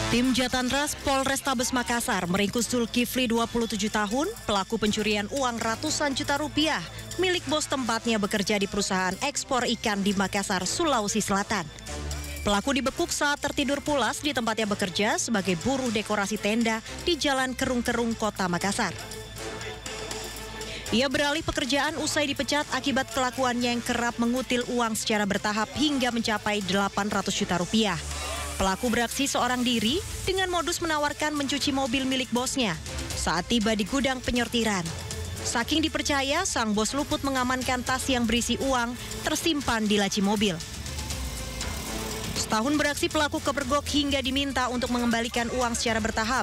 Tim Jatantras Polrestabes Makassar meringkus Zulkifli 27 tahun, pelaku pencurian uang ratusan juta rupiah milik bos tempatnya bekerja di perusahaan ekspor ikan di Makassar, Sulawesi Selatan. Pelaku dibekuk saat tertidur pulas di tempatnya bekerja sebagai buruh dekorasi tenda di Jalan Kerung-Kerung, Kota Makassar. Ia beralih pekerjaan usai dipecat akibat kelakuannya yang kerap mengutil uang secara bertahap hingga mencapai 800 juta rupiah. Pelaku beraksi seorang diri dengan modus menawarkan mencuci mobil milik bosnya saat tiba di gudang penyortiran. Saking dipercaya, sang bos luput mengamankan tas yang berisi uang tersimpan di laci mobil. Setahun beraksi, pelaku kepergok hingga diminta untuk mengembalikan uang secara bertahap.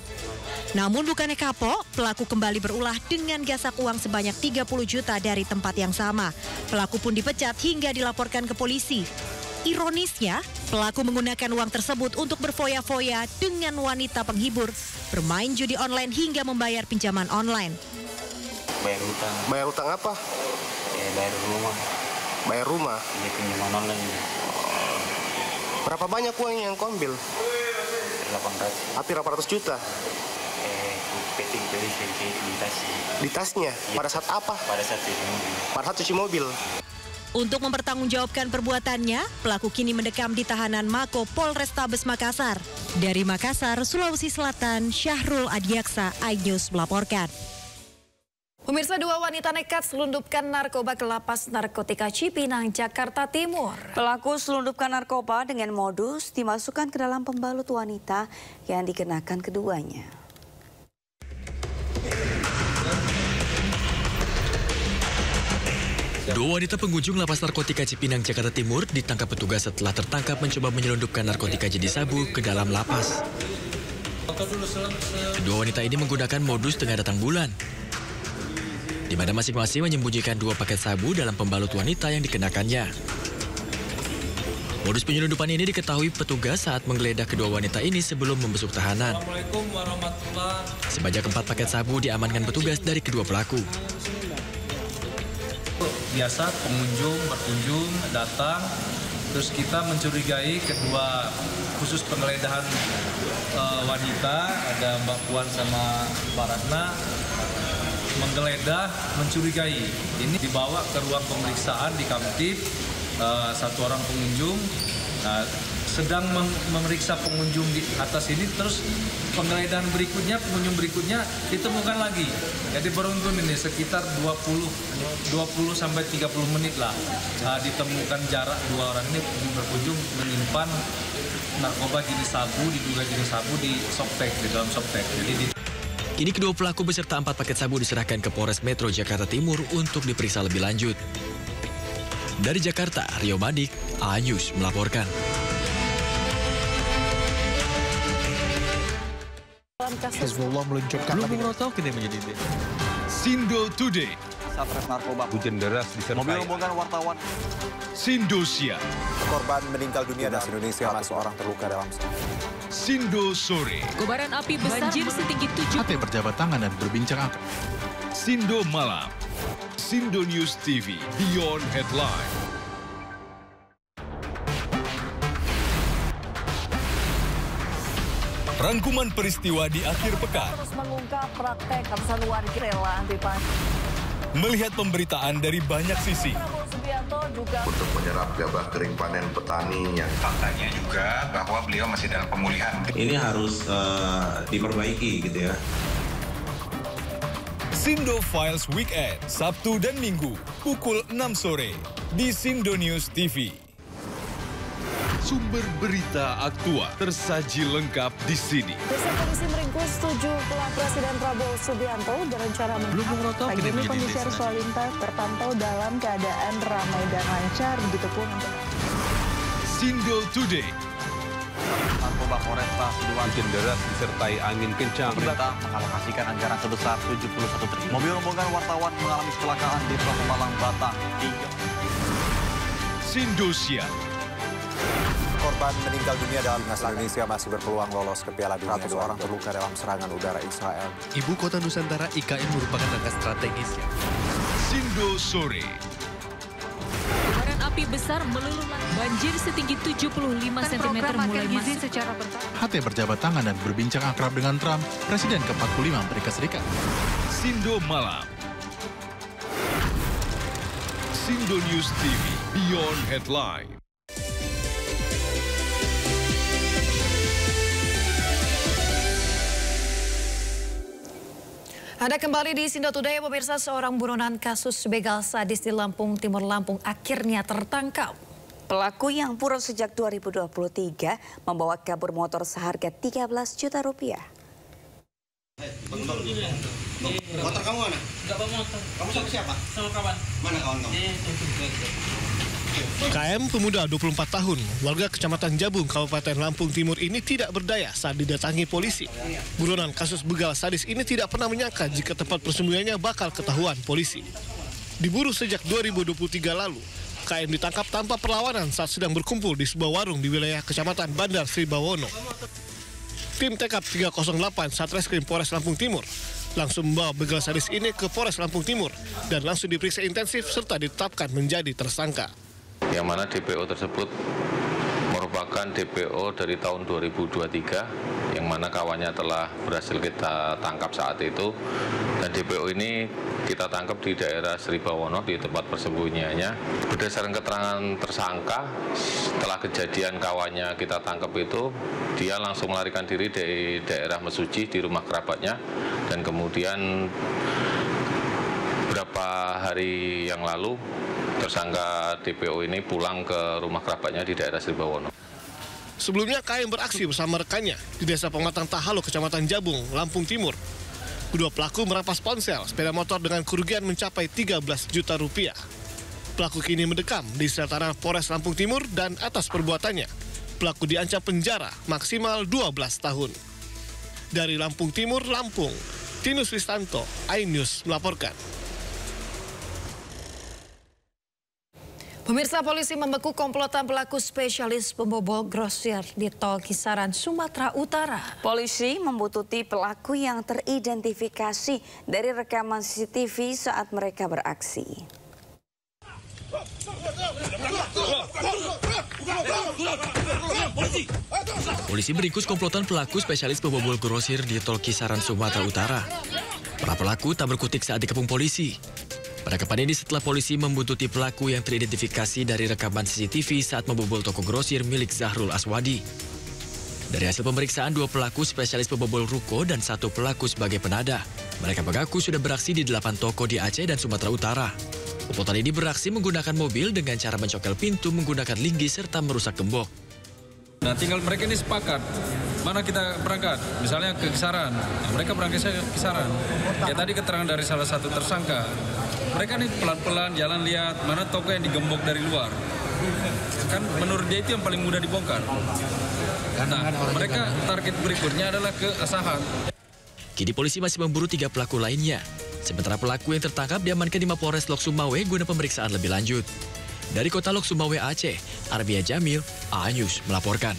Namun bukannya kapok, pelaku kembali berulah dengan gasak uang sebanyak 30 juta dari tempat yang sama. Pelaku pun dipecat hingga dilaporkan ke polisi. Ironisnya, pelaku menggunakan uang tersebut untuk berfoya-foya dengan wanita penghibur, bermain judi online hingga membayar pinjaman online. Bayar utang. Bayar utang apa? Bayar rumah. Bayar rumah? Ini pinjaman online. Berapa banyak uang yang kau ambil? 800. Hampir 800 juta? Peting di tas. Di tasnya? Iya. Pada saat apa? Pada saat cuci mobil. Pada saat cuci mobil? Untuk mempertanggungjawabkan perbuatannya, pelaku kini mendekam di tahanan Mako Polrestabes Makassar. Dari Makassar, Sulawesi Selatan, Syahrul Adiaksa, iNews melaporkan. Pemirsa, dua wanita nekat selundupkan narkoba ke lapas narkotika Cipinang, Jakarta Timur. Pelaku selundupkan narkoba dengan modus dimasukkan ke dalam pembalut wanita yang dikenakan keduanya. Dua wanita pengunjung lapas narkotika Cipinang, Jakarta Timur ditangkap petugas setelah tertangkap mencoba menyelundupkan narkotika jenis sabu ke dalam lapas. Kedua wanita ini menggunakan modus tengah datang bulan, di mana masing-masing menyembunyikan 2 paket sabu dalam pembalut wanita yang dikenakannya. Modus penyelundupan ini diketahui petugas saat menggeledah kedua wanita ini sebelum membesuk tahanan. Sebanyak 4 paket sabu diamankan petugas dari kedua pelaku. Biasa pengunjung berkunjung datang, terus kita mencurigai kedua, khusus penggeledahan wanita, ada Mbak Puan sama Mbak Ratna, menggeledah, mencurigai. Ini dibawa ke ruang pemeriksaan di Kamtib, satu orang pengunjung sedang memeriksa pengunjung di atas ini, terus penggeledahan berikutnya, pengunjung berikutnya ditemukan lagi. Jadi beruntun ini sekitar 20 sampai 30 menit lah ditemukan jarak dua orang ini berkunjung menyimpan narkoba jenis sabu, diduga jenis sabu di softtek, di dalam softtek. Jadi Kini kedua pelaku beserta 4 paket sabu diserahkan ke Polres Metro Jakarta Timur untuk diperiksa lebih lanjut. Dari Jakarta, Rio Madik, iNews melaporkan. Hezbollah meluncurkan Sindo Today. Satres narkoba. Hujan deras disertai Mobil rombongan wartawan. Sindosia. Korban meninggal dunia dan Indonesia, seorang terluka dalam. Sindo Sore. Kobaran api besar banjir setinggi 7. Hati berjabat tangan dan berbincang akrab. Sindo Malam. Sindo News TV Beyond Headline. Rangkuman peristiwa di akhir pekan. Terus mengungkap praktek ratusan warga rela anti Melihat pemberitaan dari banyak sisi. Prabowo Subianto juga untuk menyerap gabah kering panen petani yang faktanya juga bahwa beliau masih dalam pemulihan. Ini harus diperbaiki gitu ya. Sindo Files Weekend, Sabtu dan Minggu, pukul 6 sore di Sindo News TV. Sumber berita aktual tersaji lengkap di sini. Besok polisi meringkus 7 pelak Presiden Prabowo Subianto berencana menangkap. Pagi ini kondisi arus lalu lintas terpantau dalam keadaan ramai dan lancar, begitupun untuk Sindo Today. Narkoba Polresta Sidoarjo. Hujan deras disertai angin kencang. Pemerintah mengalokasikan anggaran sebesar 71 triliun. Mobil rombongan wartawan mengalami kecelakaan di Pulau Malang, Batang. Sindosia. Korban meninggal dunia dalam timnas Indonesia masih berpeluang lolos ke Piala Dunia. 100 orang terluka dalam serangan udara Israel. Ibu kota Nusantara IKN merupakan langkah strategis. Sindo Sore. Kobaran api api besar meluluh banjir setinggi 75 cm mulai masuk. HT berjabat tangan dan berbincang akrab dengan Trump, Presiden ke-45 Amerika Serikat. Sindo Malam. Sindo News TV, Beyond Headline. Anda kembali di Sindo Today, pemirsa. Seorang buronan kasus begal sadis di Lampung Timur Lampung akhirnya tertangkap. Pelaku yang buron sejak 2023 membawa kabur motor seharga 13 juta rupiah. Motor kamu mana? Enggak bawa motor. Kamu sama siapa? Sama kawan. Mana kawan kamu? KM pemuda 24 tahun, warga Kecamatan Jabung, Kabupaten Lampung Timur ini tidak berdaya saat didatangi polisi. Buronan kasus begal sadis ini tidak pernah menyangka jika tempat persembunyiannya bakal ketahuan polisi. Diburu sejak 2023 lalu, KM ditangkap tanpa perlawanan saat sedang berkumpul di sebuah warung di wilayah Kecamatan Bandar Sri Bawono. Tim Tekap 308 Satreskrim Polres Lampung Timur langsung membawa begal sadis ini ke Polres Lampung Timur dan langsung diperiksa intensif serta ditetapkan menjadi tersangka. Yang mana DPO tersebut merupakan DPO dari tahun 2023 yang mana kawannya telah berhasil kita tangkap saat itu, dan DPO ini kita tangkap di daerah Sri Bawono di tempat persembunyiannya. Berdasarkan keterangan tersangka, setelah kejadian kawannya kita tangkap itu, dia langsung melarikan diri dari daerah Mesuji di rumah kerabatnya, dan kemudian beberapa hari yang lalu tersangka DPO ini pulang ke rumah kerabatnya di daerah Sri Bawono. Sebelumnya KM beraksi bersama rekannya di Desa Pematang Tahalo, Kecamatan Jabung, Lampung Timur. Kedua pelaku merampas ponsel, sepeda motor dengan kerugian mencapai 13 juta rupiah. Pelaku kini mendekam di sel tahanan Polres Lampung Timur dan atas perbuatannya, pelaku diancam penjara maksimal 12 tahun. Dari Lampung Timur, Lampung, Tinus Wistanto, iNews melaporkan. Pemirsa, polisi membekuk komplotan pelaku spesialis pembobol grosir di Tol Kisaran, Sumatera Utara. Polisi membuntuti pelaku yang teridentifikasi dari rekaman CCTV saat mereka beraksi. Polisi meringkus komplotan pelaku spesialis pembobol grosir di Tol Kisaran, Sumatera Utara. Para pelaku tak berkutik saat dikepung polisi. Penangkapan ini setelah polisi membuntuti pelaku yang teridentifikasi dari rekaman CCTV saat membobol toko grosir milik Zahrul Aswadi. Dari hasil pemeriksaan, 2 pelaku spesialis pembobol ruko dan 1 pelaku sebagai penada. Mereka mengaku sudah beraksi di 8 toko di Aceh dan Sumatera Utara. Komplotan ini beraksi menggunakan mobil dengan cara mencokel pintu menggunakan linggis serta merusak gembok. Nah, tinggal mereka ini sepakat, mana kita berangkat, misalnya ke Kisaran, nah, mereka berangkat ke Kisaran. Ya tadi keterangan dari salah satu tersangka, mereka nih pelan-pelan jalan lihat mana toko yang digembok dari luar. Kan menurut dia itu yang paling mudah dibongkar. Nah, mereka target berikutnya adalah ke Asahan. Kini polisi masih memburu 3 pelaku lainnya. Sementara pelaku yang tertangkap diamankan di Mapolres Lok Sumawe guna pemeriksaan lebih lanjut. Dari kota Lok Sumawe, Aceh, Arbia Jamil, iNews melaporkan.